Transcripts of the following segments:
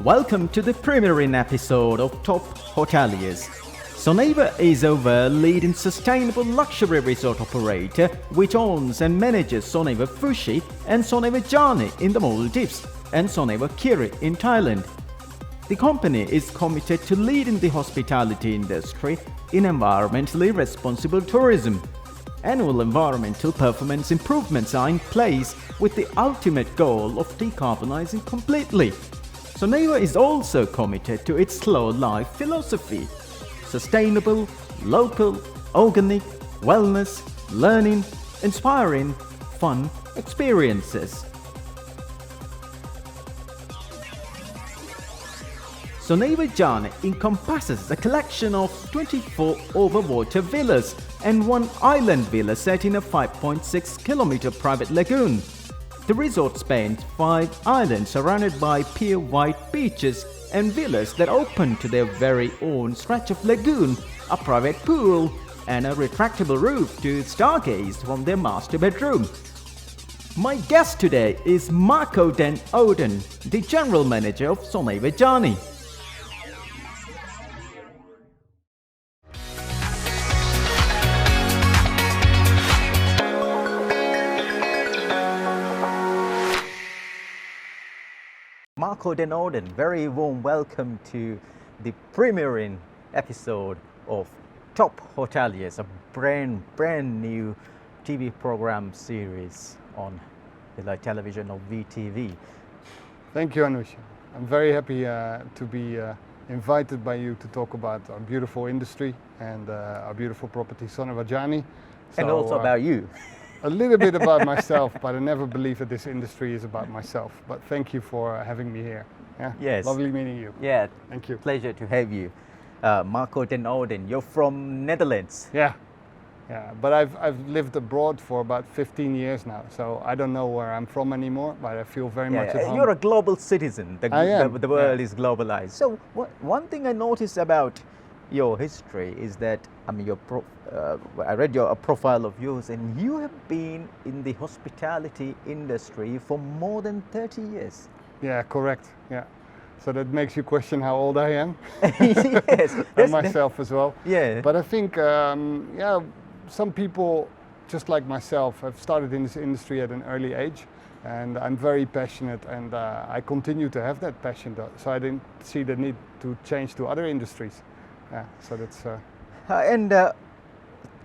Welcome to the premiering episode of Top Hoteliers. Soneva is our leading sustainable luxury resort operator which owns and manages Soneva Fushi and Soneva Jani in the Maldives and Soneva Kiri in Thailand. The company is committed to leading the hospitality industry in environmentally responsible tourism. Annual environmental performance improvements are in place with the ultimate goal of decarbonizing completely. Soneva is also committed to its slow life philosophy: sustainable, local, organic, wellness, learning, inspiring, fun experiences. Soneva Jani encompasses a collection of 24 overwater villas and one island villa set in a 5.6-kilometer private lagoon. The resort spans 5 islands surrounded by pure white beaches and villas that open to their very own stretch of lagoon, a private pool, and a retractable roof to stargaze from their master bedroom. My guest today is Marco den Oden, the General Manager of Soneva Jani. Marco den Oden, very warm welcome to the premiering episode of Top Hoteliers, a brand new TV program series on the live television of VTV. Thank you, Anusha. I'm very happy to be invited by you to talk about our beautiful industry and our beautiful property, Soneva Jani. And also about you. A little bit about myself, but I never believe that this industry is about myself. But thank you for having me here. Yeah? Yes. Lovely meeting you. Yeah. Thank you. Pleasure to have you. Marco den Oden, you're from Netherlands. Yeah. But I've lived abroad for about 15 years now, so I don't know where I'm from anymore, but I feel very much at home. You're a global citizen. The world is globalized. So one thing I noticed about your history is that, I mean, I read a profile of yours, and you have been in the hospitality industry for more than 30 years. Yeah, correct. Yeah. So that makes you question how old I am. Yes. And myself as well. Yeah. But I think, some people, just like myself, have started in this industry at an early age, and I'm very passionate, and I continue to have that passion. So I didn't see the need to change to other industries. Yeah, so that's. And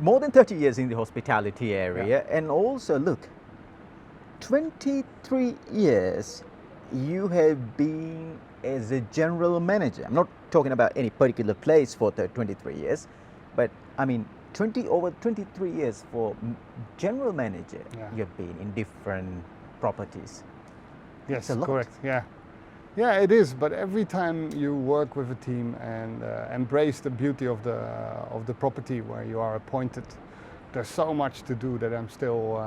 more than 30 years in the hospitality area, and also look, 23 years you have been as a general manager. I'm not talking about any particular place for the 23 years, but I mean over 23 years for general manager. You have been in different properties. Yes, correct. Yeah, it is. But every time you work with a team and embrace the beauty of the property where you are appointed, there's so much to do that I'm still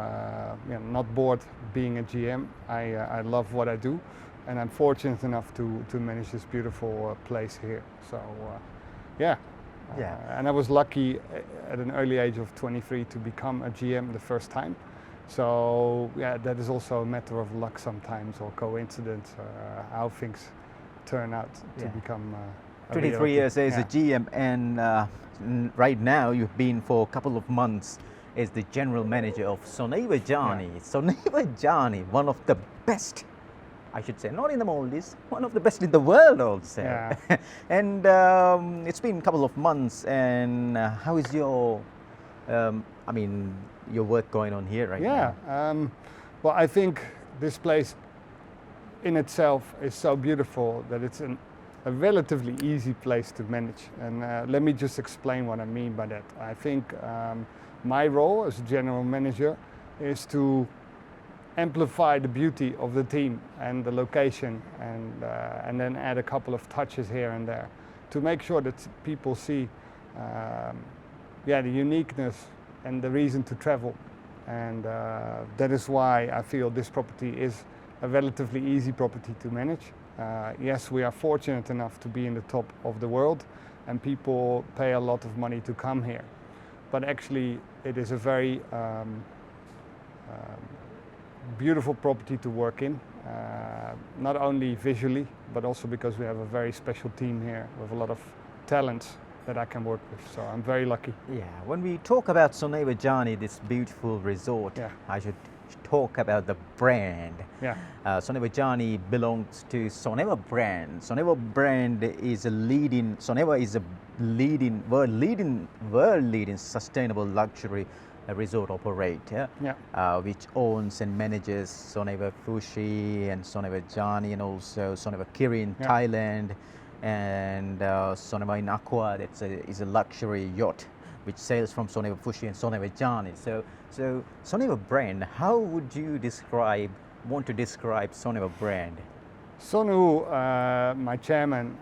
not bored being a GM. I love what I do, and I'm fortunate enough to manage this beautiful place here. So, and I was lucky at an early age of 23 to become a GM the first time. So that is also a matter of luck sometimes, or coincidence, how things turn out to become 23 years as a GM, and right now you've been for a couple of months as the general manager of Soneva Jani. Soneva Jani, one of the best, I should say, not in the Maldives, one of the best in the world also. And it's been a couple of months, and how is your your work going on here right now? Well, I think this place in itself is so beautiful that it's a relatively easy place to manage. And let me just explain what I mean by that. I think my role as general manager is to amplify the beauty of the team and the location, and then add a couple of touches here and there to make sure that people see the uniqueness and the reason to travel. And that is why I feel this property is a relatively easy property to manage. Yes, we are fortunate enough to be in the top of the world, and people pay a lot of money to come here. But actually it is a very beautiful property to work in, not only visually, but also because we have a very special team here with a lot of talents that I can work with. So I'm very lucky. Yeah, when we talk about Soneva Jani, this beautiful resort, Yeah. I should talk about the brand. Yeah. Soneva Jani belongs to Soneva brand. Soneva brand is a leading. Soneva is a world leading sustainable luxury resort operator, Yeah. which owns and manages Soneva Fushi and Soneva Jani, and also Soneva Kiri in Yeah. Thailand, and Soneva in Aqua. Is a luxury yacht which sails from Soneva Fushi and Soneva Jani. So Soneva brand, how would you want to describe Soneva brand? Sonu, my chairman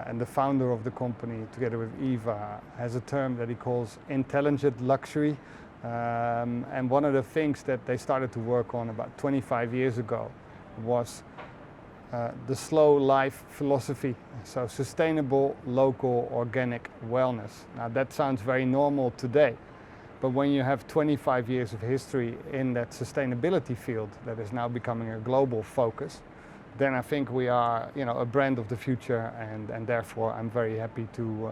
and the founder of the company, together with Eva, has a term that he calls intelligent luxury. And one of the things that they started to work on about 25 years ago was the slow life philosophy. So sustainable, local, organic wellness. Now that sounds very normal today, but when you have 25 years of history in that sustainability field that is now becoming a global focus, then I think we are, a brand of the future, and therefore I'm very happy to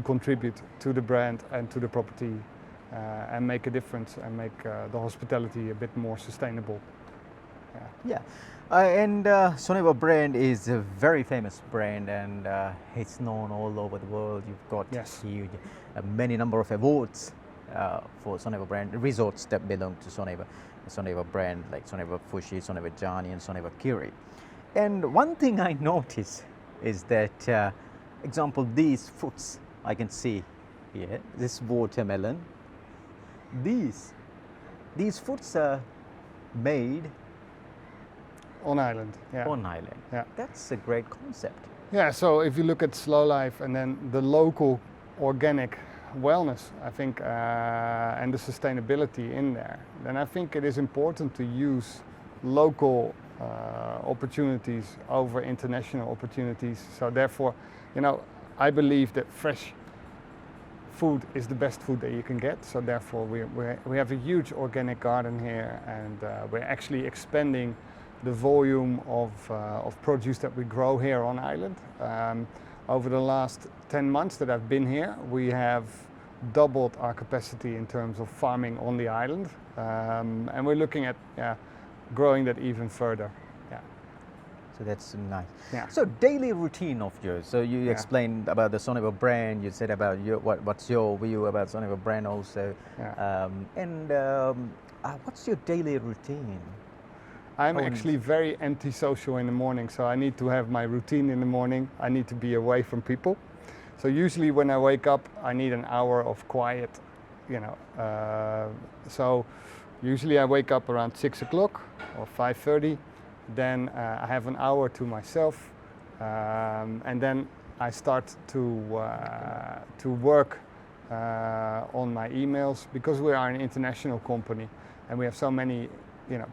contribute to the brand and to the property and make a difference and make the hospitality a bit more sustainable. Yeah. And Soneva brand is a very famous brand, and it's known all over the world. You've got Yes. huge, many number of awards for Soneva brand resorts that belong to Soneva brand, like Soneva Fushi, Soneva Jani, and Soneva Kiri. And one thing I notice is that, example, these fruits I can see here, this watermelon, these fruits are made On island, yeah. on island. Yeah. That's a great concept. Yeah, so if you look at slow life and then the local organic wellness, I think, and the sustainability in there, then I think it is important to use local opportunities over international opportunities. So therefore, I believe that fresh food is the best food that you can get. So therefore we have a huge organic garden here, and we're actually expanding the volume of produce that we grow here on island. Over the last 10 months that I've been here, we have doubled our capacity in terms of farming on the island, and we're looking at growing that even further. Yeah. So that's nice. Yeah. So daily routine of yours. So you Yeah. explained about the Soneva brand. You said about what's your view about Soneva brand also. Yeah. What's your daily routine? I'm Oh, actually very antisocial in the morning, so I need to have my routine in the morning. I need to be away from people. So usually when I wake up, I need an hour of quiet, so usually I wake up around 6 o'clock or 5:30. Then I have an hour to myself, and then I start to work on my emails, because we are an international company and we have so many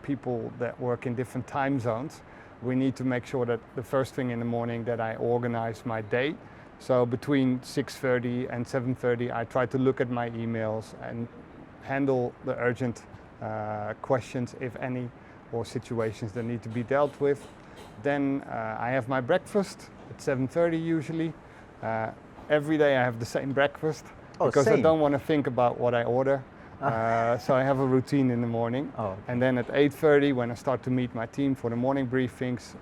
people that work in different time zones. We need to make sure that the first thing in the morning that I organize my day. So between 6:30 and 7:30 I try to look at my emails and handle the urgent questions, if any, or situations that need to be dealt with. Then I have my breakfast at 7:30 usually. Every day I have the same breakfast, because same. I don't want to think about what I order. So I have a routine in the morning. Oh, okay. And then at 8:30, when I start to meet my team for the morning briefings,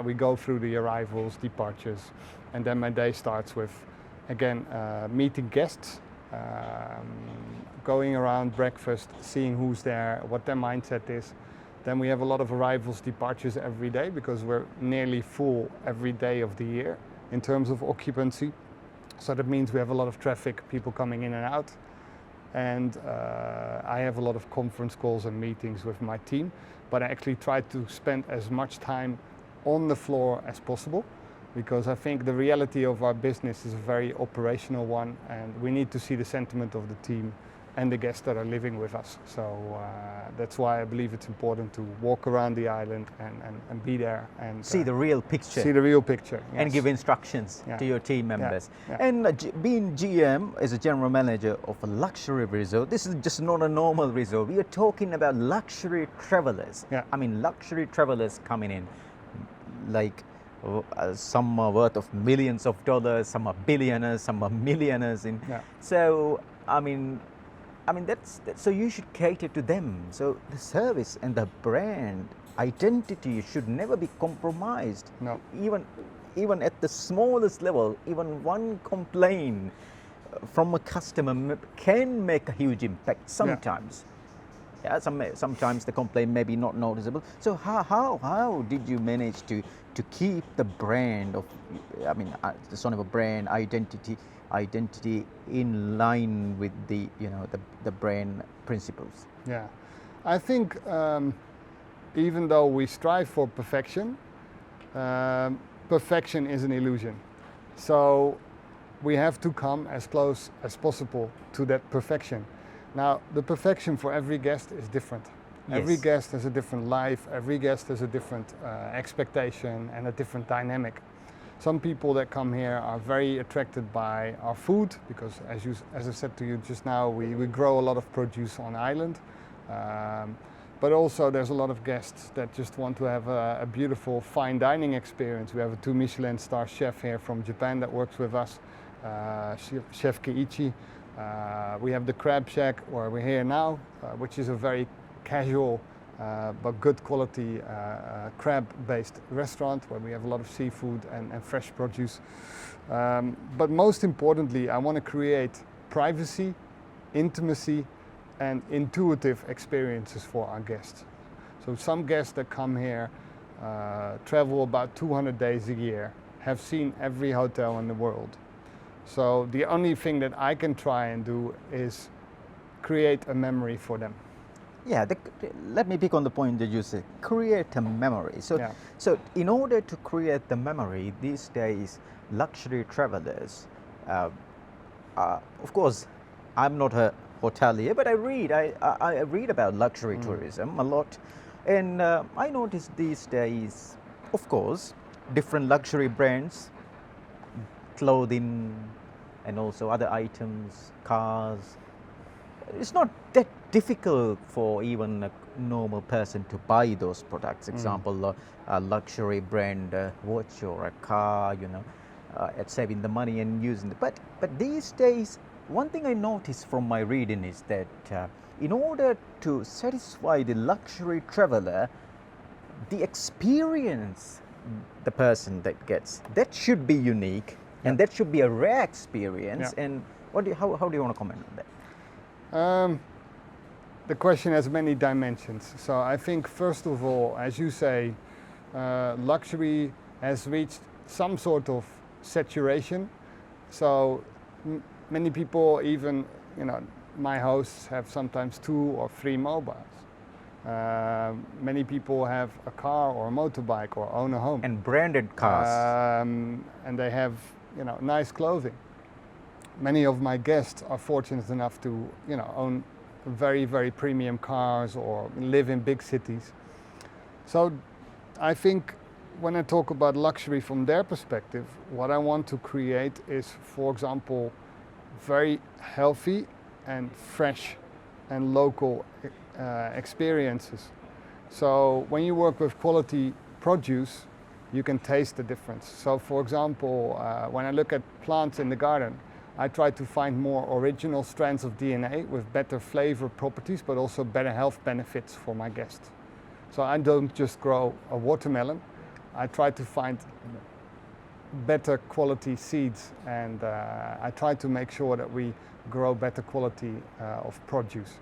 we go through the arrivals, departures, and then my day starts with, again, meeting guests, going around breakfast, seeing who's there, what their mindset is. Then we have a lot of arrivals, departures every day, because we're nearly full every day of the year in terms of occupancy. So that means we have a lot of traffic, people coming in and out. And I have a lot of conference calls and meetings with my team, but I actually try to spend as much time on the floor as possible, because I think the reality of our business is a very operational one, and we need to see the sentiment of the team and the guests that are living with us. So that's why I believe it's important to walk around the island and be there and See the real picture. see the real picture. And Yes. give instructions Yeah. to your team members. Yeah. And being GM as a general manager of a luxury resort, this is just not a normal resort. We are talking about luxury travelers. Yeah. I mean, luxury travelers coming in, like some are worth of millions of dollars, some are billionaires, some are millionaires. Yeah. So, I mean, that's so you should cater to them. So the service and the brand identity should never be compromised. No. Even at the smallest level, even one complaint from a customer can make a huge impact sometimes. Yeah, sometimes the complaint may be not noticeable. So how did you manage to keep the brand of, the Soneva brand identity in line with the the brand principles? Yeah, I think even though we strive for perfection, perfection is an illusion. So we have to come as close as possible to that perfection. Now, the perfection for every guest is different. Yes. Every guest has a different life, every guest has a different expectation and a different dynamic. Some people that come here are very attracted by our food because, as I said to you just now, we grow a lot of produce on island. But also there's a lot of guests that just want to have a beautiful fine dining experience. We have a 2 Michelin star chef here from Japan that works with us, Chef Keiichi. We have the Crab Shack where we're here now, which is a very casual but good quality crab-based restaurant where we have a lot of seafood and fresh produce. But most importantly, I want to create privacy, intimacy, and intuitive experiences for our guests. So some guests that come here travel about 200 days a year, have seen every hotel in the world. So the only thing that I can try and do is create a memory for them. Yeah, let me pick on the point that you said, create a memory. So, Yeah. so in order to create the memory, these days, luxury travelers, of course, I'm not a hotelier, but I read about luxury tourism a lot. And I notice these days, of course, different luxury brands, clothing, and also other items, cars. It's not that difficult for even a normal person to buy those products. Example, a luxury brand watch or a car, at saving the money and using it. But these days, one thing I noticed from my reading is that in order to satisfy the luxury traveler, the experience the person that gets, that should be unique, and that should be a rare experience. Yeah. And how do you want to comment on that? The question has many dimensions. So I think first of all, as you say, luxury has reached some sort of saturation. So many people, even my hosts, have sometimes 2 or 3 mobiles. Many people have a car or a motorbike or own a home. And branded cars. And they have nice clothing. Many of my guests are fortunate enough to own very, very premium cars or live in big cities. So I think when I talk about luxury from their perspective, what I want to create is, for example, very healthy and fresh and local experiences. So when you work with quality produce, you can taste the difference. So for example, when I look at plants in the garden, I try to find more original strands of DNA with better flavor properties, but also better health benefits for my guests. So I don't just grow a watermelon, I try to find better quality seeds, and I try to make sure that we grow better quality of produce.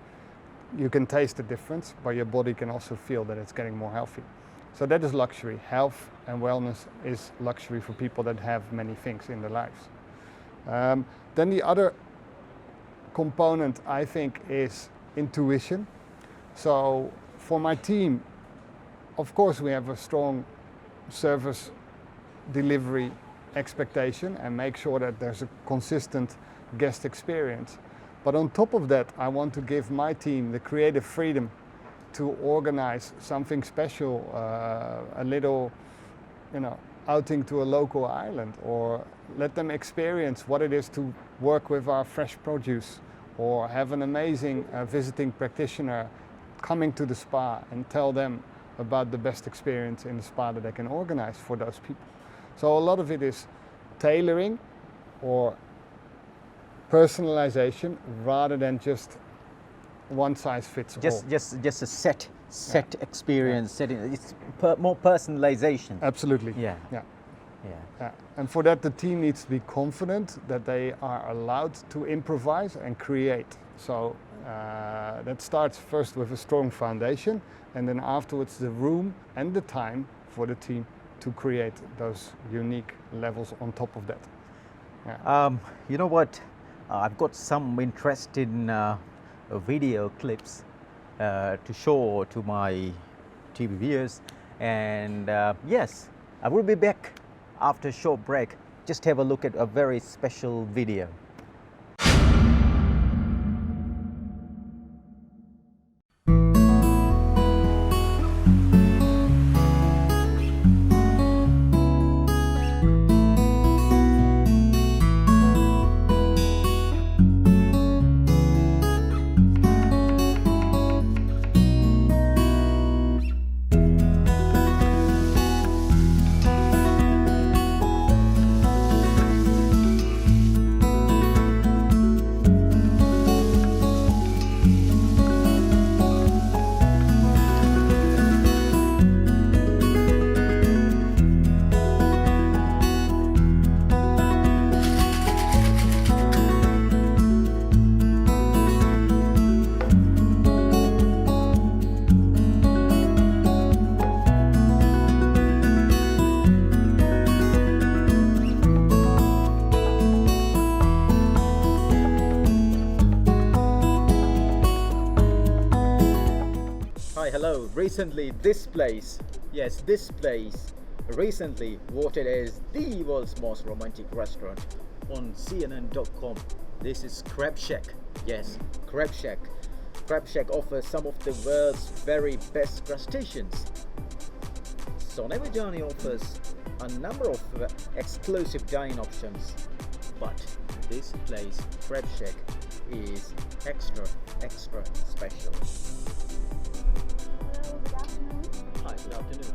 You can taste the difference, but your body can also feel that it's getting more healthy. So that is luxury. Health and wellness is luxury for people that have many things in their lives. Then the other component, I think, is intuition. So for my team, of course, we have a strong service delivery expectation and make sure that there's a consistent guest experience. But on top of that, I want to give my team the creative freedom to organize something special, a little, outing to a local island, or let them experience what it is to work with our fresh produce, or have an amazing visiting practitioner coming to the spa and tell them about the best experience in the spa that they can organize for those people. So a lot of it is tailoring or personalization rather than just one size fits all. Just a set experience, setting. It's more personalization. Absolutely. Yeah. And for that, the team needs to be confident that they are allowed to improvise and create. So that starts first with a strong foundation, and then afterwards the room and the time for the team to create those unique levels on top of that. You know what? I've got some interest in video clips to show to my TV viewers, and yes, I will be back after a short break. Just have a look at a very special video. Hello, recently this place recently voted as the world's most romantic restaurant on CNN.com. This is Crab Shack. Yes, Crab Shack. Crab Shack offers some of the world's very best crustaceans. Soneva Jani offers a number of exclusive dining options, but this place, Crab Shack, is extra special. Hi, good afternoon.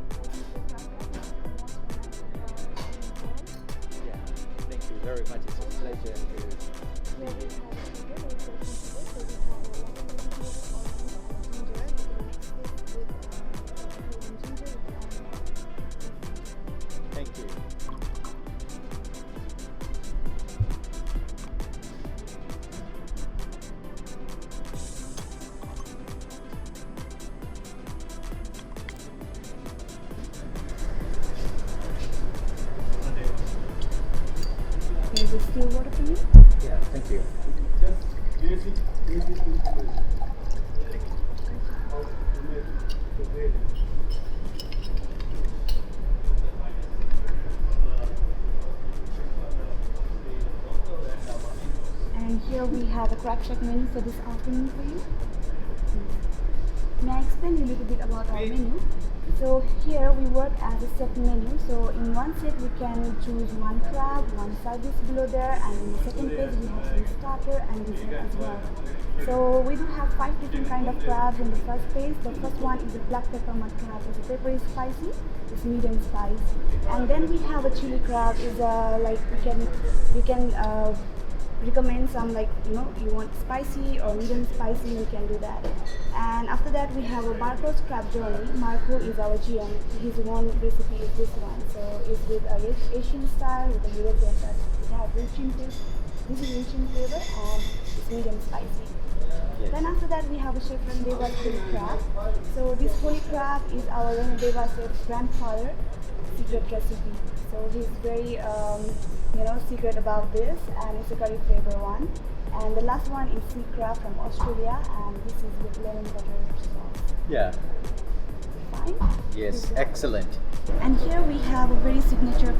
Yeah, thank you very much. It's a pleasure to meet you. Thank you. Is this still water for you? Yeah, thank you. And here we have a Crab Shack menu for this afternoon for you. May I explain you a little bit about our menu? So here we work as a set menu. So in one set we can choose one crab, one side dish below there, and in the second page we have some starter and dessert as well. So we do have 5 different kind of crabs in the first page. The first one is a black pepper mud crab. So the pepper is spicy, it's medium spice. And then we have a chili crab. Is like we can recommend some, like, you want spicy or medium spicy, you can do that. And after that we have a Marco's crab journey. Marco is our GM. His one recipe is this one. So it's with a Asian style with a European touch. It has rich in taste. This is rich in flavor and it's medium spicy. Yes. Then after that we have a chef Randeva's holy crab. So this holy crab is our Randeva's grandfather secret recipe. So he's very secret about this, and it's a curry flavor one. And the last one is sea crab from Australia, and this is with lemon butter sauce. Yeah. Fine? Yes, excellent. And here we have a very signature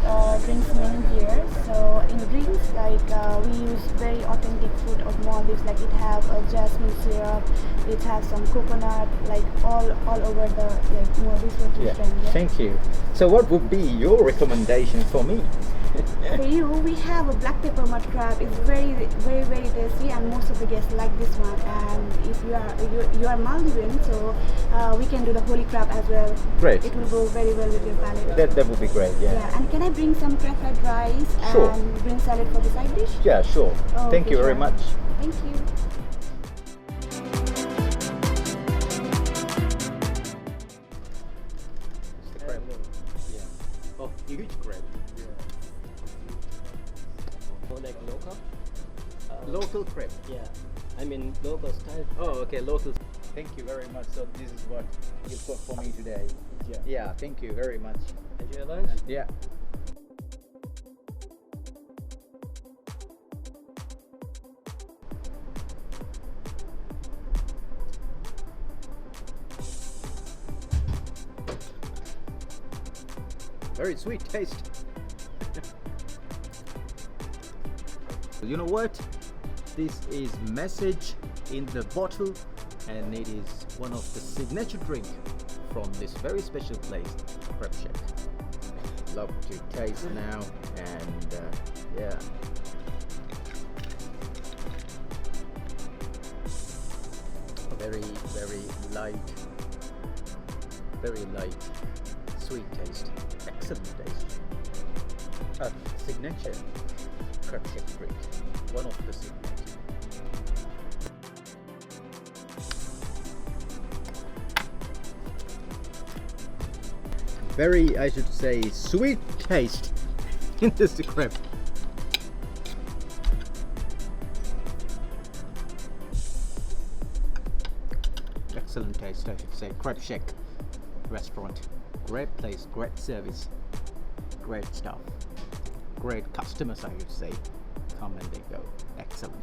drinks menu here. So in drinks, we use very authentic fruit of Maldives. Like it have a jasmine syrup, it has some coconut, like all over the Maldives what you can get. Thank you. So what would be your recommendation for me? For you, we have a black pepper mud crab. It's very tasty, and most of the guests like this one. And if you are Maldivian, so we can do the holy crab as well. Great. It will go very well with your palate. That would be great. Yeah. Yeah, and can I bring some crab fried rice Sure. and green salad for the side dish? Yeah, sure. Oh, Thank okay, you very sure. much. Thank you. The crab. Yeah. Oh, huge crab. More like local. Local crab. Yeah, I mean local style. Oh, okay, local. Thank you very much. So this is what you got for me today. Yeah. Yeah, thank you very much. Enjoy your lunch. Yeah. Very sweet taste. You know what? This is message in the bottle, and it is one of the signature drink from this very special place, Crab Shack. Love to taste now, and yeah. Very light, sweet taste, excellent taste. A signature Crab Shack drink, one of the signature. Very, I should say, sweet taste in this crab. Excellent taste, I should say. Crab Shack restaurant. Great place, great service, great stuff, great customers, I would say. Come and they go. Excellent.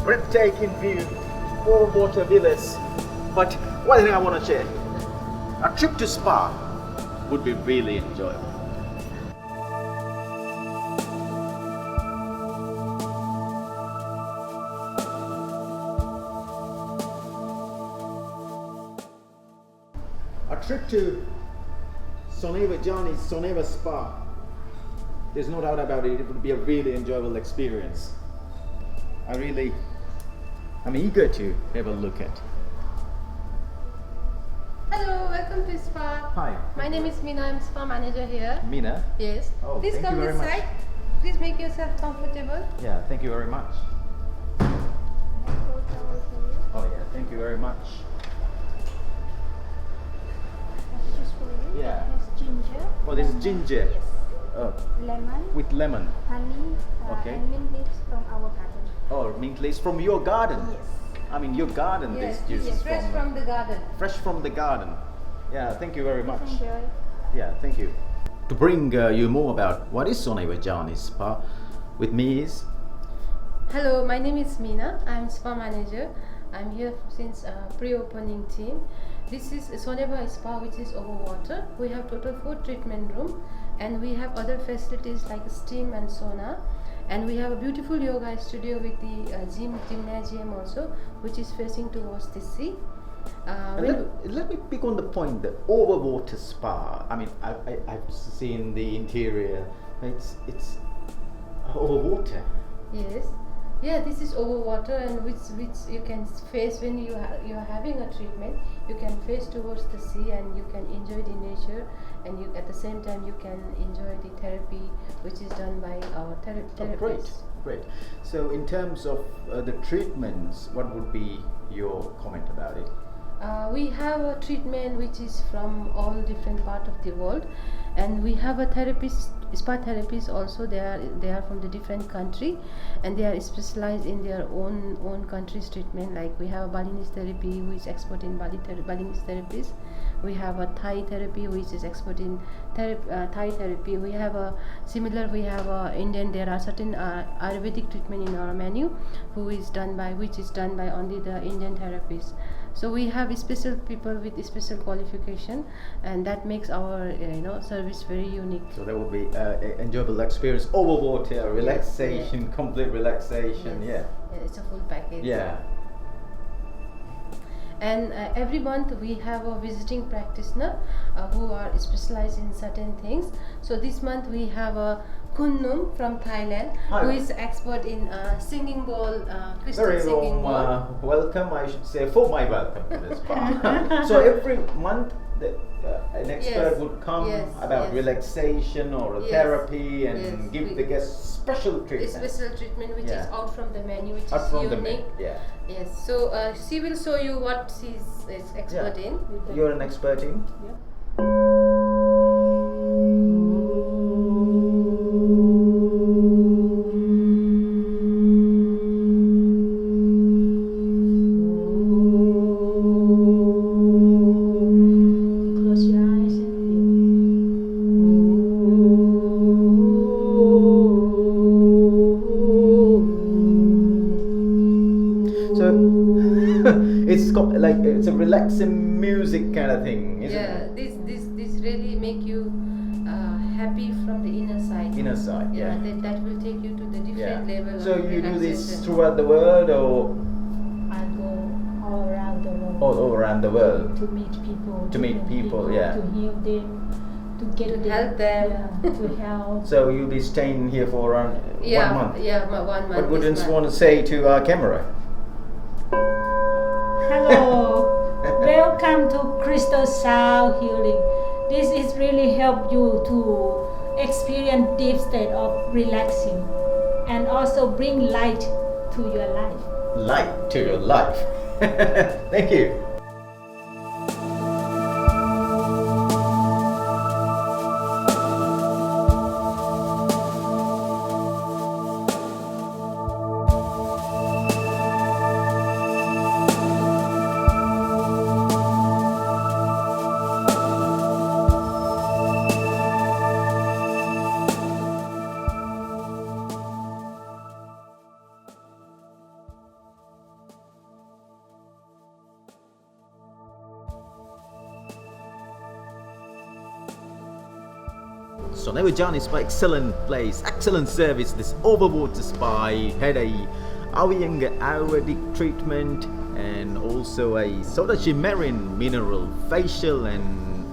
Breathtaking view, all water villas. But one thing I want to share, a trip to Spa would be really enjoyable. A trip to Soneva Jani's Soneva Spa, there's no doubt about it, it would be a really enjoyable experience. I'm eager to have a look at. Hello, welcome to Spa. Hi. My name is Meena, I'm Spa manager here. Mina? Yes. Oh, Please thank come you very this much. side. Please make yourself comfortable. Yeah, thank you very much. Oh yeah, thank you very much. That's just for you. Yeah. It has ginger. Oh, this is ginger. Yes. Oh, Lemon, with lemon. honey, Okay. and mint leaves from our garden. Oh, mint leaves from your garden. Yes. I mean, your garden. Yes, this this juice is fresh from the garden. fresh from the garden. Yeah, thank you very much. Enjoy. Yeah, thank you. To bring you more about what is Soneva Jani Spa, with me is Hello, my name is Meena. I'm Spa manager. I'm here since pre-opening team. This is Soneva Spa, which is over water. We have total 4 treatment room, and we have other facilities like steam and sauna. And we have a beautiful yoga studio with the gymnasium also, which is facing towards the sea. And let me pick on the point, the overwater spa. I mean, I've seen the interior. It's overwater. Yes. Yeah, this is over water, and which you can face when you are having a treatment. You can face towards the sea, and you can enjoy the nature, and you at the same time you can enjoy the therapy which is done by our therapists. Great. So in terms of the treatments, what would be your comment about it? We have a treatment which is from all different part of the world, and we have a therapist, spa therapists also. They are from the different country, and they are specialized in their own country's treatment. Like we have a Balinese therapy who is expert in Balinese therapies. We have a Thai therapy which is expert in Thai therapy. We have a similar. We have a Indian. There are certain Ayurvedic treatment in our menu, which is done by only the Indian therapists. So we have special people with special qualification, and that makes our service very unique. So there will be enjoyable experience, overwater, relaxation, complete relaxation. Yes. Yeah, it's a full package. Yeah. And every month we have a visiting practitioner who are specialized in certain things. So this month we have a Kunnum from Thailand, Hi. who is expert in singing bowl, crystal Very singing warm bowl. welcome, I should say, for my welcome to this spa. So every month an expert Yes, would come yes, about yes. relaxation or a Yes, therapy and yes, give the guests special A treatment. special treatment which Yeah. is out from the menu, which Out is from the unique. menu, yeah. Yes. So she will show you what she's expert in. You're an expert in? Close your eyes and So it's a relaxing music kind of thing, isn't Yeah. it? This really make you happy from the inner side. Inner side, yeah. That will take you to the different level. So of you do this relaxation. throughout the world or I go all around the world. all around the world? To meet people. To meet different people, yeah. To heal them. To get To them. help them. Yeah, to help. So you'll be staying here for around 1 month. Yeah, 1 month. What would this you month. want to say to our camera? Hello. Welcome to Crystal Sound Healing. This is really help you to experience deep state of relaxing and also bring light to your life. Light to your life. Thank you. Soneva Jani Spa, excellent place, excellent service. This overwater spa had a Avyanga Ayurvedic treatment and also a Sodachi Marine mineral facial and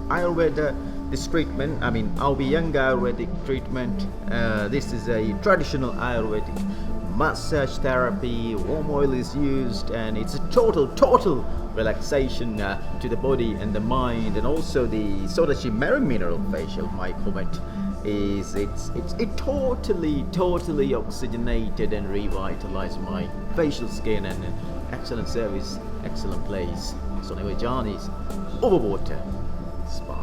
Ayurveda. This treatment, Avyanga Ayurvedic treatment. This is a traditional Ayurvedic massage therapy. Warm oil is used, and it's a total relaxation to the body and the mind. And also the Sodachi Marine mineral facial, my comment is it totally oxygenated and revitalized my facial skin, and excellent service, excellent place. Soneva Jani's Overwater Spa.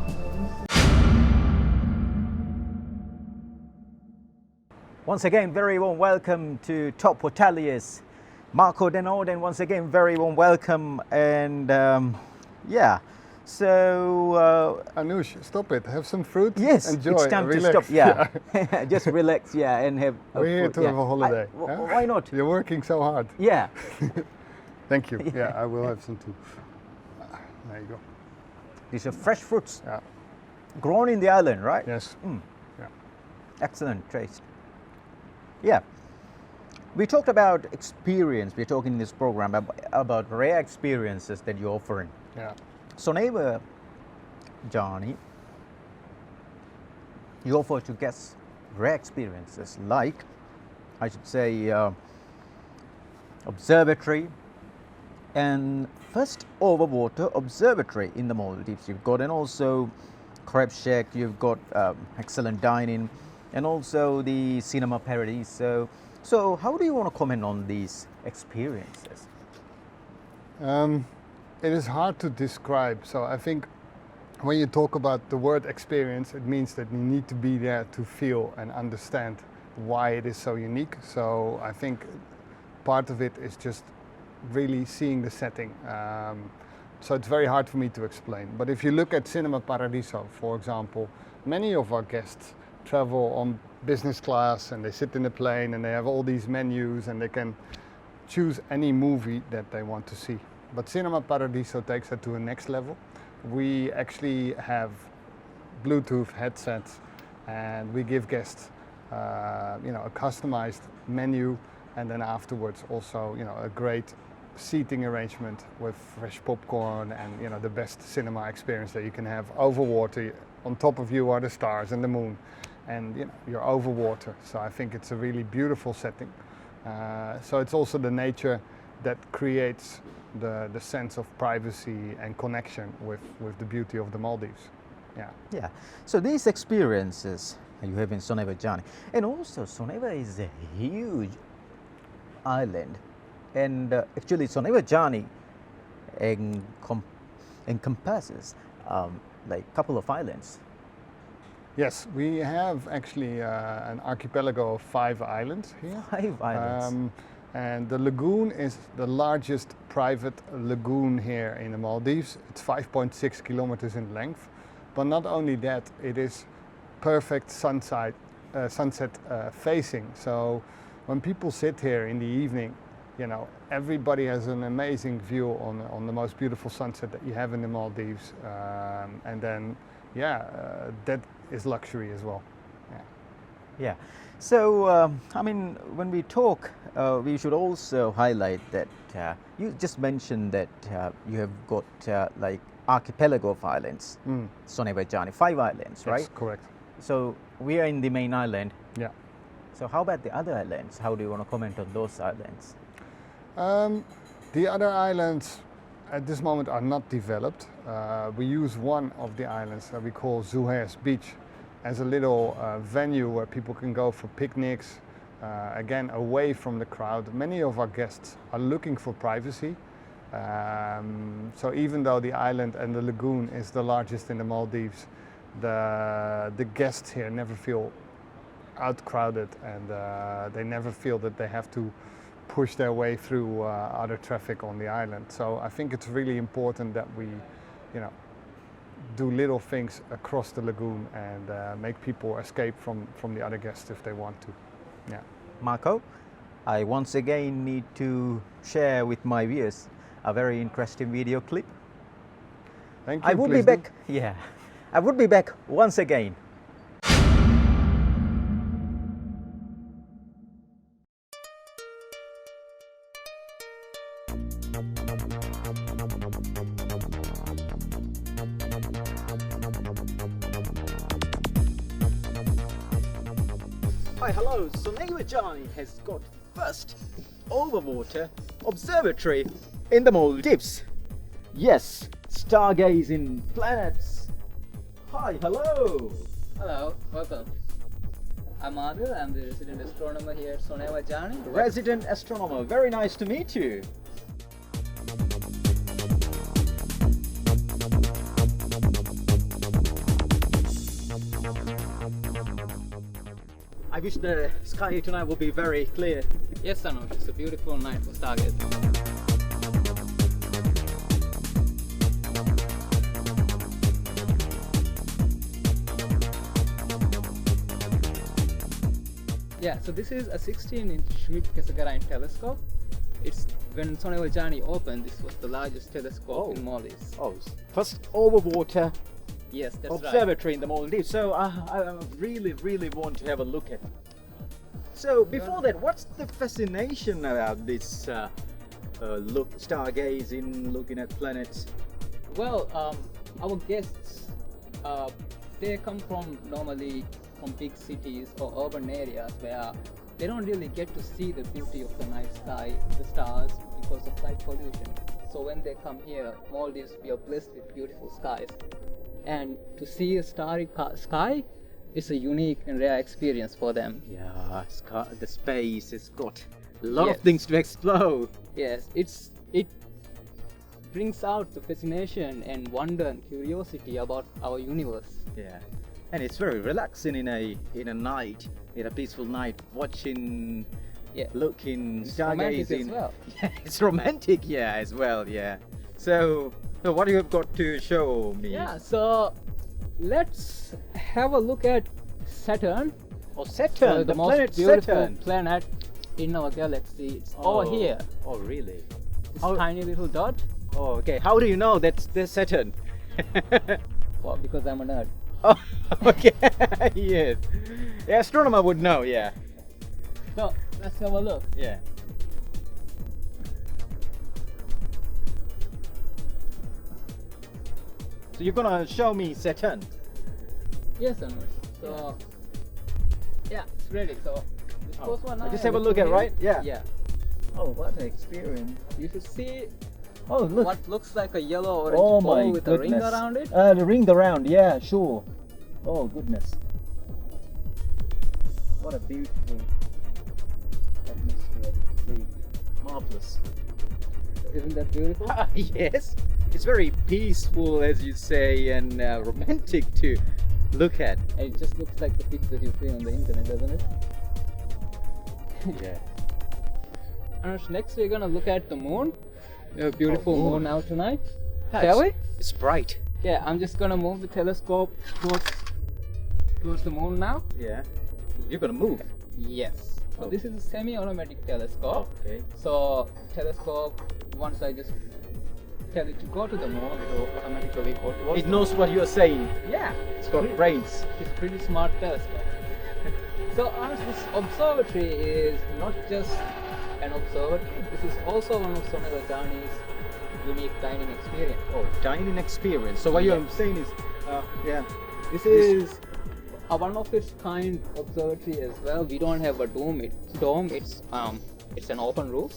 Once again, very warm welcome to Top Hoteliers. Marco Denoden, once again, very warm welcome. And so... Anush, stop it. Have some fruit. yes, Enjoy. it's time relax. to stop. Yeah, just relax. Yeah, and have. We're here food, to yeah. have a holiday. Why not? You're working so hard. Yeah. Thank you. Yeah, I will have some too. There you go. These are fresh fruits Yeah. grown in the island, right? Yes. Yeah. Excellent taste. Yeah. We talked about experience. We're talking in this program about rare experiences that you're offering. Yeah. Soneva Jani, you offer to guests rare experiences like, I should say, observatory and first overwater observatory in the Maldives. You've got, and also crab shack, you've got excellent dining, and also the cinema paradise. So how do you want to comment on these experiences? It is hard to describe. So I think when you talk about the word experience, it means that you need to be there to feel and understand why it is so unique. So I think part of it is just really seeing the setting. So it's very hard for me to explain. But if you look at Cinema Paradiso, for example, many of our guests travel on business class and they sit in the plane and they have all these menus and they can choose any movie that they want to see. But Cinema Paradiso takes it to a next level. We actually have Bluetooth headsets and we give guests a customized menu, and then afterwards also a great seating arrangement with fresh popcorn and the best cinema experience that you can have over water. On top of you are the stars and the moon, and you're over water. So I think it's a really beautiful setting. So it's also the nature that creates the sense of privacy and connection with the beauty of the Maldives. Yeah. So these experiences you have in Soneva Jani, and also Soneva is a huge island, and actually Soneva Jani encompasses like a couple of islands. Yes, we have actually an archipelago of 5 islands here. 5 islands. And the lagoon is the largest private lagoon here in the Maldives. It's 5.6 kilometers in length. But not only that, it is perfect sunset facing. So when people sit here in the evening, everybody has an amazing view on the most beautiful sunset that you have in the Maldives. And then, that is luxury as well. Yeah. So, when we talk, we should also highlight that you just mentioned that you have got like archipelago of islands, Soneva Jani, 5 islands, right? Yes, correct. So we are in the main island. Yeah. So how about the other islands? How do you want to comment on those islands? The other islands at this moment are not developed. We use one of the islands that we call Zuhair's Beach as a little venue where people can go for picnics, again away from the crowd. Many of our guests are looking for privacy. So even though the island and the lagoon is the largest in the Maldives, the guests here never feel outcrowded, and they never feel that they have to push their way through other traffic on the island. So I think it's really important that we, do little things across the lagoon and make people escape from the other guests if they want to. Yeah. Marco, I once again need to share with my viewers a very interesting video clip. Thank you. I will be back. Yeah, I would be back once again. Hi, hello. Soneva Jani has got first overwater observatory in the Maldives. Yes, stargazing planets. Hi, hello. Hello, welcome. I'm Adil, I'm the resident astronomer here at Soneva Jani. Resident astronomer, very nice to meet you. I wish the sky tonight will be very clear. Yes, Anush, it's a beautiful night for stargazing. Yeah, so this is a 16-inch Schmidt-Cassegrain telescope. When Soneva Jani opened, this was the largest telescope in Maldives. Oh, first overwater Yes, that's observatory in the Maldives. So I really want to have a look at it. So before that, what's the fascination about this stargazing, looking at planets? Well, our guests, they come normally from big cities or urban areas where they don't really get to see the beauty of the night sky, the stars, because of light pollution. So when they come here, Maldives, we are blessed with beautiful skies. And to see a starry sky is a unique and rare experience for them. Yeah, the space has got a lot of things to explore. Yes, it brings out the fascination and wonder and curiosity about our universe. Yeah, and it's very relaxing in a night, in a peaceful night, watching, Yeah. looking, It's romantic as stargazing. well. Yeah, it's romantic, yeah, as well, yeah. So what do you have got to show me? Yeah, so let's have a look at Saturn. Oh, Saturn, the the most planet beautiful Saturn. planet in our galaxy. It's over here. Oh, really? This How- tiny little dot. Oh, okay. How do you know that's the Saturn? Well, because I'm a nerd. Oh, okay. Yes. The astronomer would know, yeah. So let's have a look. Yeah. So you're gonna show me Saturn? Yes, Anush. So yeah, it's ready. So this first one. I just have have a it look to at, you. right? Yeah. Yeah. Oh, what an experience. You should see Oh, look. what looks like a yellow orange Oh ball my with goodness. a ring around it. The ring around, yeah, sure. Oh, goodness. What a beautiful atmosphere. See, marvelous. Isn't that beautiful? Yes, it's very peaceful, as you say, and romantic to look at. And it just looks like the pics that you see on the internet, doesn't it? Yeah. Anush, next we're gonna look at the moon. We have a beautiful Oh, moon. moon out tonight. Yeah, Shall we? It's bright. Yeah, I'm just gonna move the telescope towards the moon now. Yeah. You're gonna move. Yes. So Oh. this is a semi-automatic telescope. Okay. So telescope, once I just tell it to go to the moon, it will automatically go towards It the knows what you're saying. moon. Yeah, It's got brains. it's pretty smart telescope. So Anush, this observatory is not just an observatory. This is also one of Soneva Jani's unique dining experience. Oh, dining experience. So what you're Yes. saying is, yeah. This is a one of its kind observatory as well. We don't have a dome. It's an open roof,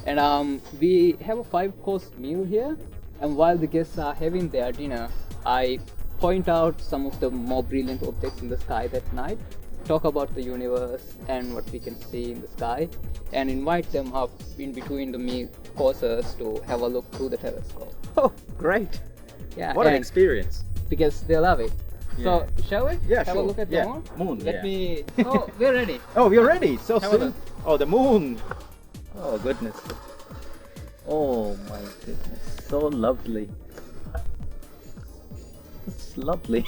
and we have a 5-course meal here. And while the guests are having their dinner, I point out some of the more brilliant objects in the sky that night, talk about the universe and what we can see in the sky, and invite them up in between the meal courses to have a look through the telescope. Oh, great. Yeah, What an and experience. because they love it. So Yeah. shall we? Yeah, have sure. a look at the Yeah, moon. moon, Let yeah. me. Oh, we're ready. Oh, we're ready. So Have a soon. look. Oh, the moon. Oh, goodness. Oh, my goodness. So lovely. It's lovely.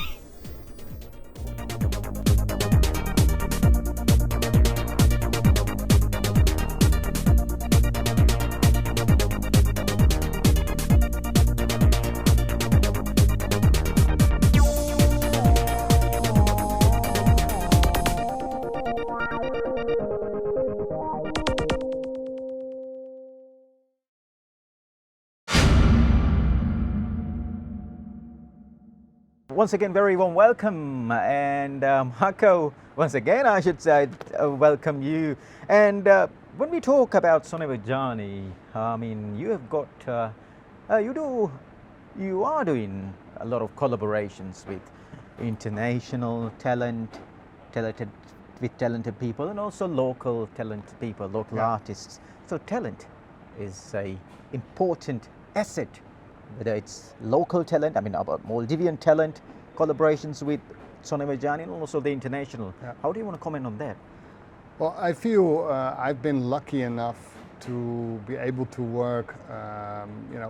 Once again, very warm welcome, and Hako, once again, I should say, welcome you. And when we talk about Soneva Jani, I mean, you have got, you are doing a lot of collaborations with international talented people, and also local talented people, local artists. So talent is a important asset. Whether it's local talent, I mean about Maldivian talent, collaborations with Soneva Jani, and also the international. Yeah. How do you want to comment on that? Well, I feel I've been lucky enough to be able to work,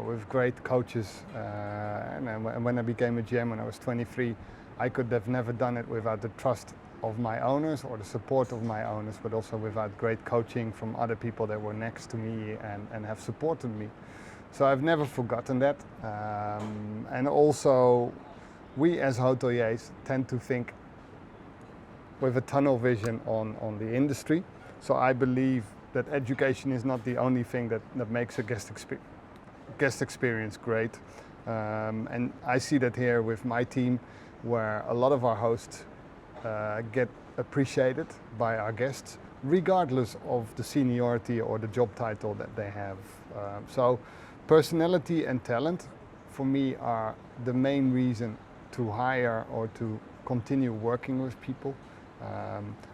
with great coaches. And when I became a GM when I was 23, I could have never done it without the trust of my owners or the support of my owners, but also without great coaching from other people that were next to me and have supported me. So I've never forgotten that. And also, we as hoteliers tend to think with a tunnel vision on the industry. So I believe that education is not the only thing that makes a guest experience great. And I see that here with my team, where a lot of our hosts get appreciated by our guests, regardless of the seniority or the job title that they have. So personality and talent, for me, are the main reason to hire or to continue working with people.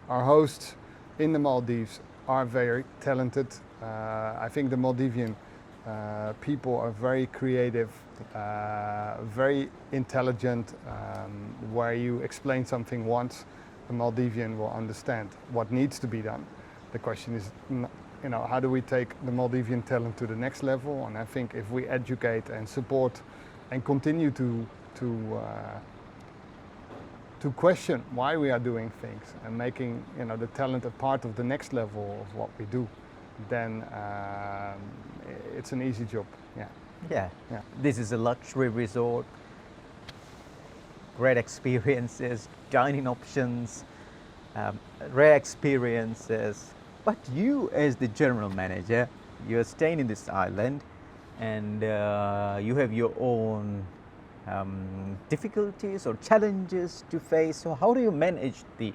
Our hosts in the Maldives are very talented. I think the Maldivian people are very creative, very intelligent. Where you explain something once, a Maldivian will understand what needs to be done. The question is, how do we take the Maldivian talent to the next level? And I think if we educate and support and continue to question why we are doing things and making the talent a part of the next level of what we do, then it's an easy job. Yeah. This is a luxury resort, great experiences, dining options, rare experiences. But you, as the general manager, you're staying in this island, and you have your own difficulties or challenges to face. So how do you manage the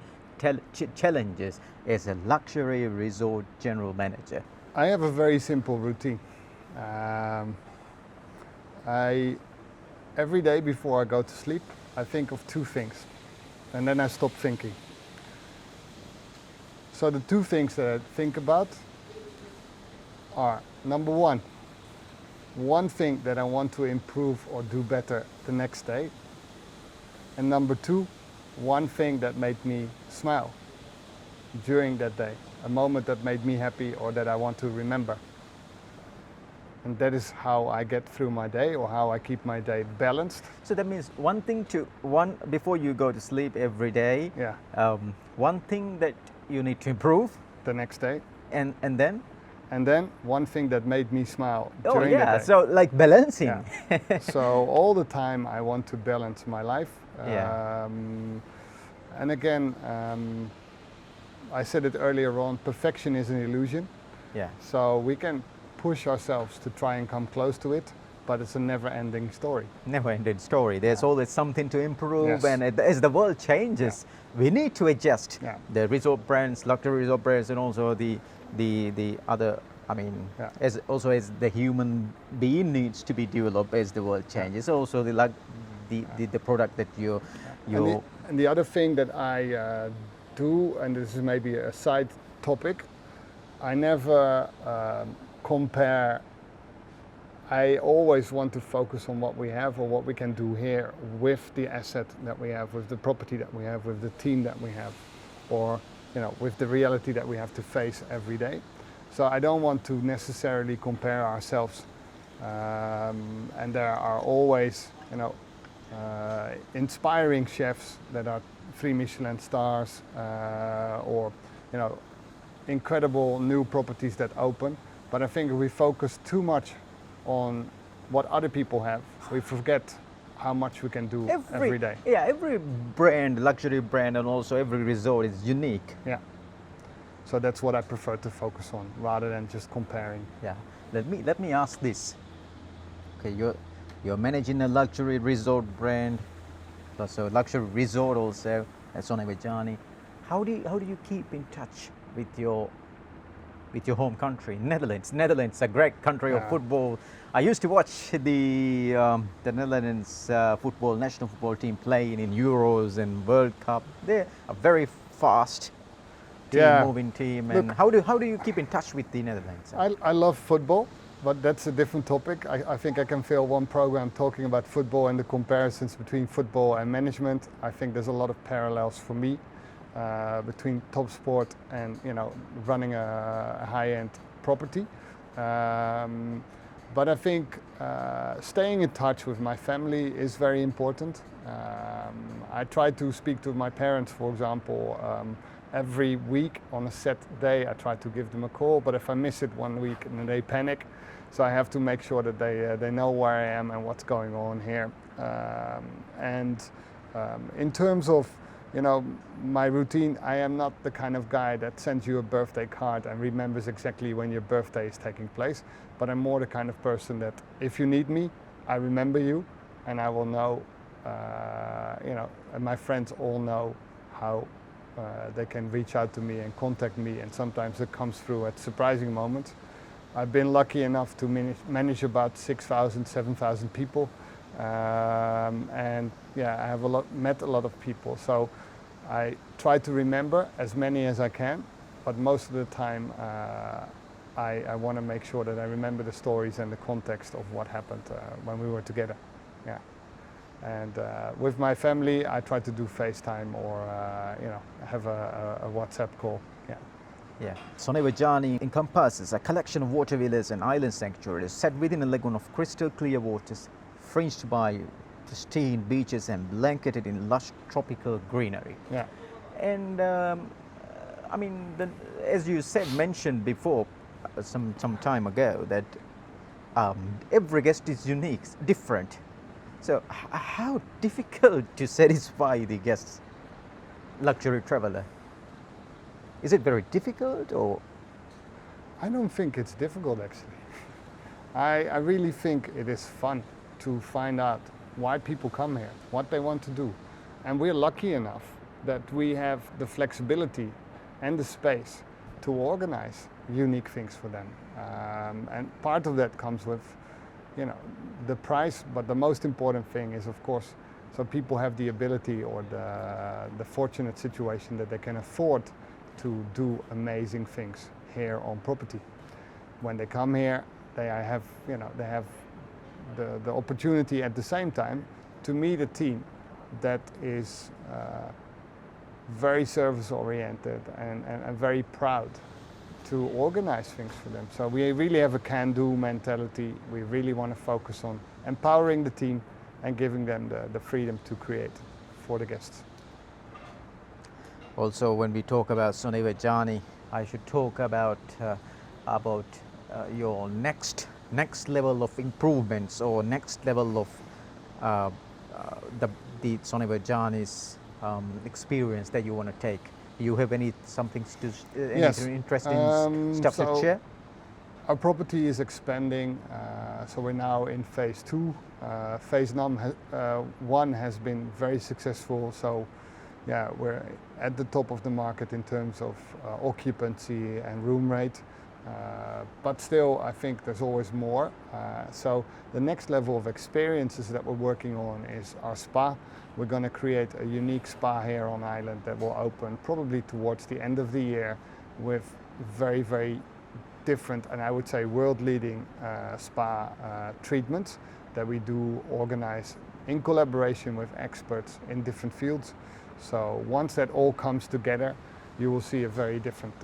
challenges as a luxury resort general manager? I have a very simple routine. Every day before I go to sleep, I think of two things, and then I stop thinking. So the two things that I think about are, number one thing that I want to improve or do better the next day, and number two, one thing that made me smile during that day, a moment that made me happy or that I want to remember. And that is how I get through my day, or how I keep my day balanced. So that means one before you go to sleep every day. Yeah. One thing that you need to improve The next day. and then And then one thing that made me smile during the day. so like balancing. Yeah. So all the time I want to balance my life. Yeah. And again, I said it earlier on, perfection is an illusion. Yeah. So we can push ourselves to try and come close to it, but it's a never-ending story. Never-ending story. There's always something to improve, Yes. and as the world changes, we need to adjust. Yeah. The resort brands, luxury resort brands, and also the other. I mean, Yeah. as the human being needs to be developed as the world changes. Also, the product that you. And the other thing that I do, and this is maybe a side topic, I never compare. I always want to focus on what we have or what we can do here with the asset that we have, with the property that we have, with the team that we have, or with the reality that we have to face every day. So I don't want to necessarily compare ourselves. And there are always, inspiring chefs that are 3 Michelin stars, or incredible new properties that open. But I think we focus too much on what other people have. We forget how much we can do every day. Yeah, every brand, luxury brand, and also every resort is unique. Yeah. So that's what I prefer to focus on, rather than just comparing. Yeah. Let me ask this. Okay, you're managing a luxury resort brand, also luxury resort also at Soneva Jani. How do you keep in touch with your home country, Netherlands? Netherlands is a great country of football. I used to watch the Netherlands national football team playing in Euros and World Cup. They're a very fast moving team. And look, how do you keep in touch with the Netherlands? I love football, but that's a different topic. I think I can fill one program talking about football and the comparisons between football and management. I think there's a lot of parallels for me between top sport and running a high-end property. But I think staying in touch with my family is very important. I try to speak to my parents, for example, every week on a set day. I try to give them a call, but if I miss it one week, then they panic. So I have to make sure that they know where I am and what's going on here. In terms of my routine, I am not the kind of guy that sends you a birthday card and remembers exactly when your birthday is taking place, but I'm more the kind of person that if you need me, I remember you, and I will know, and my friends all know how they can reach out to me and contact me, and sometimes it comes through at surprising moments. I've been lucky enough to manage about 6,000, 7,000 people. And yeah, I have met a lot of people, so I try to remember as many as I can, but most of the time I want to make sure that I remember the stories and the context of what happened when we were together. Yeah. And with my family, I try to do FaceTime or have a WhatsApp call. Yeah. Yeah. Soneva Jani encompasses a collection of water villas and island sanctuaries set within a lagoon of crystal clear waters, fringed by pristine beaches and blanketed in lush tropical greenery. Yeah. And as you mentioned before, some time ago, that every guest is unique, different. So how difficult to satisfy the guests, luxury traveler? Is it very difficult, or? I don't think it's difficult, actually. I really think it is fun to find out why people come here, what they want to do. And we're lucky enough that we have the flexibility and the space to organize unique things for them. And part of that comes with, the price, but the most important thing is, of course, so people have the ability or the fortunate situation that they can afford to do amazing things here on property. When they come here, they have the opportunity at the same time to meet a team that is very service oriented and very proud to organize things for them. So we really have a can-do mentality. We really want to focus on empowering the team and giving them the freedom to create for the guests. Also, when we talk about Soneva Jani, I should talk about your next level of improvements, or next level of the Soneva Jani's experience that you want to take. You have any interesting stuff to share? Our property is expanding, so we're now in phase 2. Phase 1 has been very successful, so yeah, we're at the top of the market in terms of occupancy and room rate. But still, I think there's always more. So the next level of experiences that we're working on is our spa. We're going to create a unique spa here on island that will open probably towards the end of the year, with very, very different, and I would say world-leading spa treatments that we do organize in collaboration with experts in different fields. So once that all comes together, you will see a very different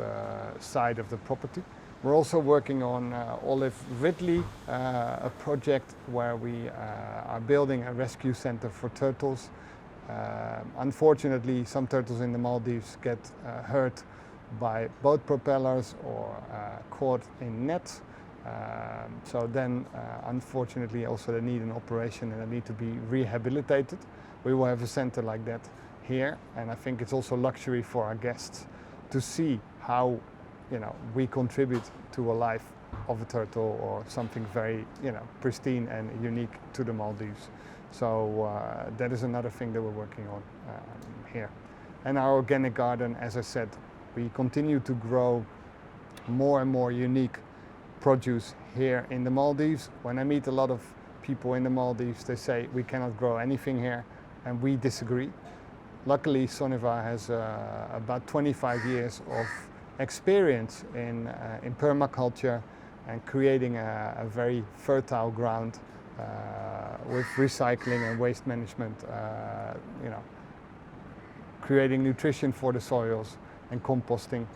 side of the property. We're also working on Olive Ridley, a project where we are building a rescue center for turtles. Unfortunately, some turtles in the Maldives get hurt by boat propellers or caught in nets. So then, unfortunately, also they need an operation and they need to be rehabilitated. We will have a center like that here, and I think it's also luxury for our guests to see how we contribute to a life of a turtle or something very pristine and unique to the Maldives. So that is another thing that we're working on here. And our organic garden, as I said, we continue to grow more and more unique produce here in the Maldives. When I meet a lot of people in the Maldives, they say we cannot grow anything here, and we disagree. Luckily, Soneva has about 25 years of experience in permaculture and creating a very fertile ground with recycling and waste management, creating nutrition for the soils and composting.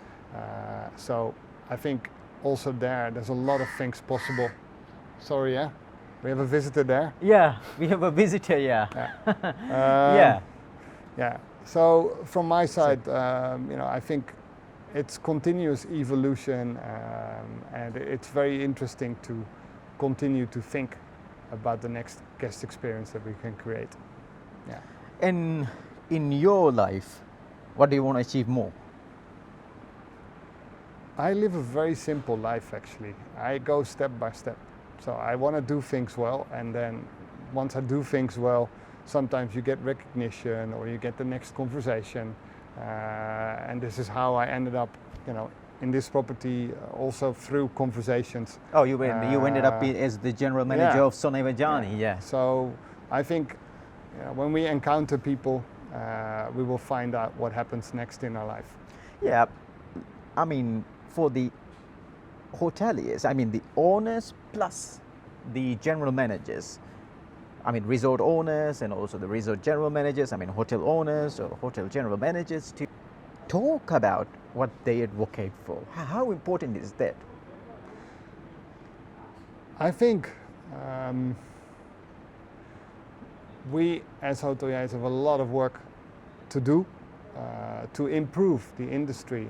So I think also there's a lot of things possible. Sorry, yeah? We have a visitor there? Yeah, we have a visitor, yeah. Yeah. Yeah. So from my side, I think it's continuous evolution, and it's very interesting to continue to think about the next guest experience that we can create. Yeah. And in your life, what do you want to achieve more? I live a very simple life, actually. I go step by step. So I want to do things well, and then once I do things well, sometimes you get recognition or you get the next conversation. And this is how I ended up, in this property, also through conversations. Oh, you ended up as the general manager of Soneva Jani, yeah. So I think when we encounter people, we will find out what happens next in our life. Yeah, I mean, for the hoteliers, I mean the owners plus the general managers, I mean resort owners and also the resort general managers, I mean hotel owners or hotel general managers, to talk about what they advocate for? How important is that? I think we as hoteliers have a lot of work to do to improve the industry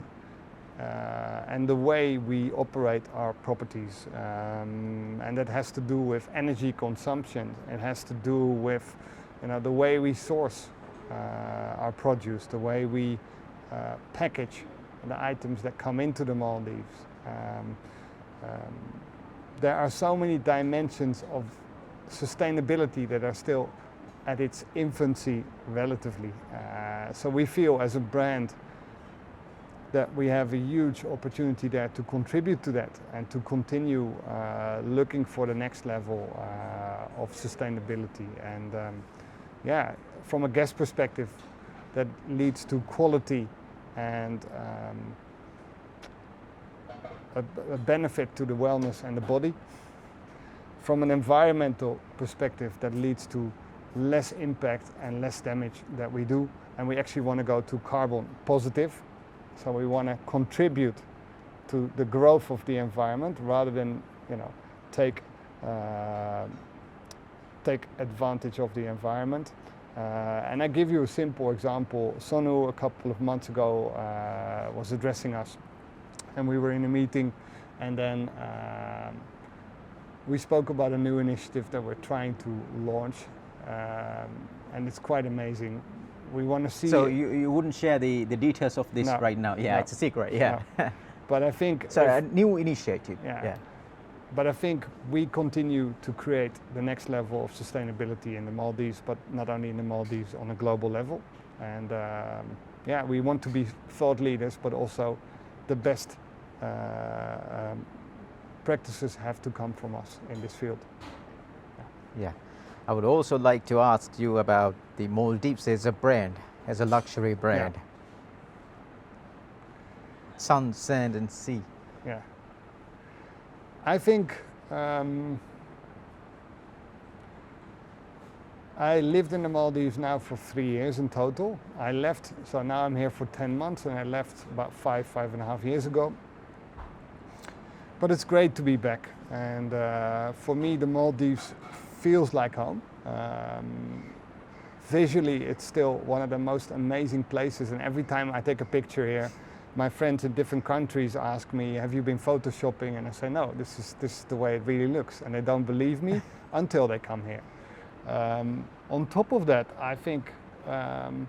and the way we operate our properties. And that has to do with energy consumption. It has to do with the way we source our produce, the way we package the items that come into the Maldives. There are so many dimensions of sustainability that are still at its infancy relatively. So we feel as a brand that we have a huge opportunity there to contribute to that and to continue looking for the next level of sustainability. And yeah, from a guest perspective, that leads to quality and a benefit to the wellness and the body. From an environmental perspective, that leads to less impact and less damage that we do, and we actually want to go to carbon positive. So we want to contribute to the growth of the environment rather than take advantage of the environment. And I give you a simple example. Sonu a couple of months ago was addressing us, and we were in a meeting, and then we spoke about a new initiative that we're trying to launch, and it's quite amazing. We want to see. So you wouldn't share the details of this right now? Yeah, no, it's a secret. Yeah. No. But I think so a new initiative. Yeah. But I think we continue to create the next level of sustainability in the Maldives, but not only in the Maldives, on a global level. And yeah, we want to be thought leaders, but also the best practices have to come from us in this field. Yeah. I would also like to ask you about the Maldives as a brand, as a luxury brand. Yeah. Sun, sand and sea. Yeah. I think I lived in the Maldives now for 3 years in total. I left, so now I'm here for 10 months, and I left about 5.5 years ago. But it's great to be back, and for me the Maldives feels like home. Visually it's still one of the most amazing places, and every time I take a picture here, my friends in different countries ask me, have you been photoshopping? And I say, no, this is the way it really looks. And they don't believe me until they come here. On top of that, I think the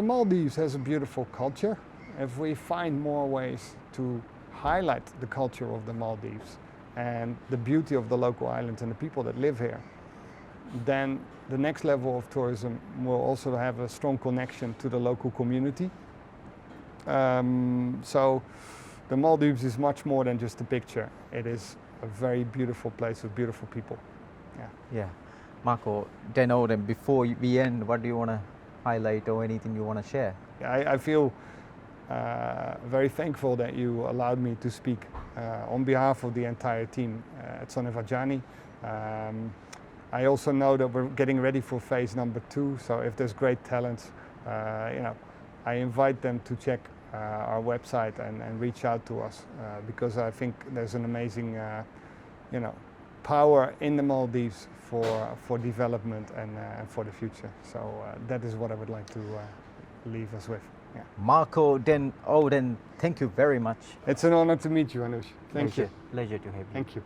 Maldives has a beautiful culture. If we find more ways to highlight the culture of the Maldives and the beauty of the local islands and the people that live here, then the next level of tourism will also have a strong connection to the local community. So the Maldives is much more than just a picture. It is a very beautiful place with beautiful people. Yeah. Marco, then before we end, what do you want to highlight or anything you want to share? I feel very thankful that you allowed me to speak on behalf of the entire team at Soneva Jani. I also know that we're getting ready for phase number 2, so if there's great talents, I invite them to check our website and reach out to us because I think there's an amazing power in the Maldives for development and for the future. So that is what I would like to leave us with. Yeah. Marco, then thank you very much. It's an honor to meet you, Anush. Thank you. Pleasure to have you. Thank you.